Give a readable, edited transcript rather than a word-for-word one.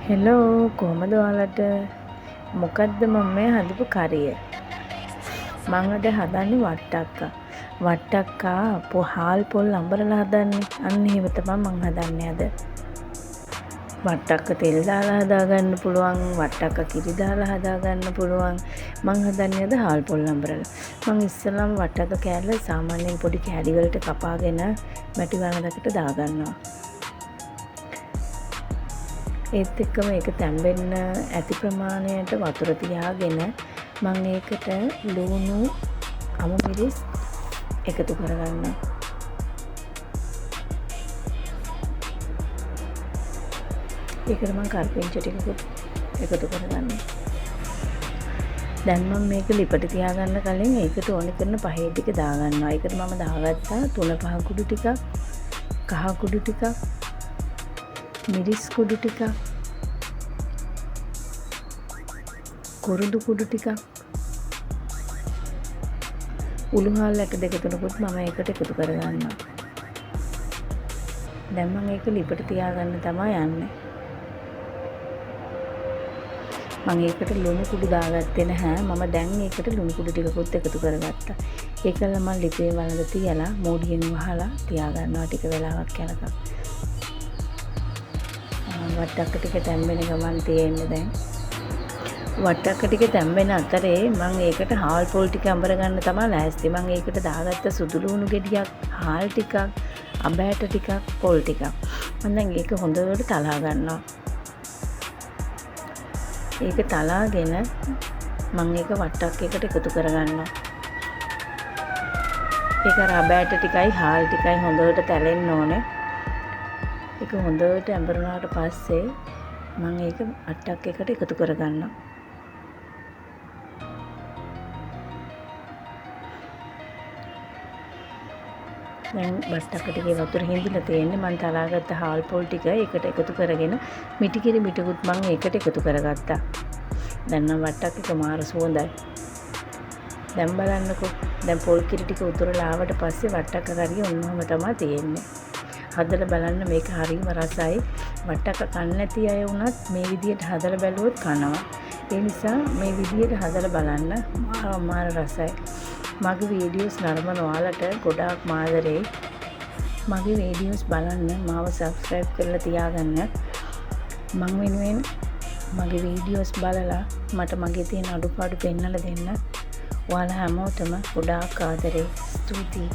Hello කොහමද ඔයාලට මොකද්ද මම මේ හදපු කරිය මම අද හදන්නේ වට්ටක්කා හාල් පොල් අඹරලා හදන්නේ අන්න එහෙම තමයි මම හදන්නේ අද වට්ටක්ක තෙල් දාලා හදා ගන්න පුළුවන් වට්ටක්ක කිරි දාලා හදා ගන්න පුළුවන් මම හදන්නේ අද හාල් පොල් අඹරලා මම ඉස්සෙල්ලාම වට්ටක්ක කෑල්ල සාමාන්‍යයෙන් පොඩි කෑලි වලට කපාගෙන මැටි වරණකට දා ගන්නවා ඒත් එක්කම ඒක තැම්බෙන්න ඇති ප්‍රමාණයට වතුර තියාගෙන මම ඒකට ලුණු අමු මිරිස් එකතු කරගන්නවා. ඒකට මම කරපිංච ටිකකුත් එකතු කරගන්නවා. දැන් මම මේක ලිපට තියාගන්න කලින් ඒකට ඕනේ කරන පහේ ටික දාගන්නවා. ඒකට මම දාගත්තා 3-5 කුඩු ටිකක්, කහ කුඩු ටිකක්, මිරිස් කුඩු ටිකක්, කුරුදු කුඩු ටිකක්, උළුහාල් ඇට දෙක තුනකුත් මම ඒකට එකතු කරගන්නවා. දැන් මම ඒක ලිපට තියාගන්න තමයි යන්නේ. මම ඒකට ලුණු කුඩු දාගත්තේ නැහැ. මම දැන් ඒකට ලුණු කුඩු ටිකකුත් එකතු කරගත්තා. ඒකල මම ලිපේ වලඳ තියලා මෝඩියෙන් වහලා තියාගන්නවා ටික වෙලාවක් යනකම්. වට්ටක්ක ටික තැම්බෙන ගමන් තියෙන්නේ දැන් වට්ටක්ක ටික තැම්බෙන අතරේ මම ඒකට හාල් පොල් ටික අඹර ගන්න තමයි ලෑස්ති. මම ඒකට දාගත්ත සුදු ලුණු ගෙඩියක්, හාල් ටිකක්, අඹ ඇට ටිකක්, පොල් ටිකක්. මම දැන් ඒක හොඳට තලා ගන්නවා. ඒක තලාගෙන මම ඒක වට්ටක්කයකට එකතු කරගන්නවා. ඒක අඹ ඇට ටිකයි හාල් ටිකයි හොඳට තැලෙන්න ඕනේ. ඒක හොඳට ඇඹරුණාට පස්සේ මම ඒක වට්ටක්කයකට එකතු කරගන්නවා. දැන් වට්ටක්ක ටිකේ වතුර හිඳිලා තියෙන්නේ. මම තලාගත්ත හාල් පොල් ටික ඒකට එකතු කරගෙන මිටි කිරි මිටකුත් මම ඒකට එකතු කරගත්තා. දැන් නම් වට්ටක්ක එක මාර සුවඳයි. දැන් බලන්නකෝ. දැන් පොල් කිරි ටික උතුරලා ආවට පස්සේ වට්ටක්ක කරිය ඔන්නෝම තමයි තියෙන්නේ. හදලා බලන්න මේක හරිම රසයි. වට්ටක්ක කන්න නැති අය වුණත් මේ විදියට හදලා බැලුවොත් කනවා. ඒ නිසා මේ විදියට හදලා බලන්න මාර රසයි. මගේ වීඩියෝස් නරඹන ඔයාලට ගොඩාක් ආදරෙයි. මගේ වීඩියෝස් බලන්න මාව සබ්ස්ක්‍රයිබ් කරලා තියාගන්න. මම වෙනුවෙන් මගේ වීඩියෝස් බලලා මට මගේ තියෙන අඩුපාඩු පෙන්නලා දෙන්න. ඔයාලා හැමෝටම ගොඩාක් ආදරෙයි. ස්තුතියි.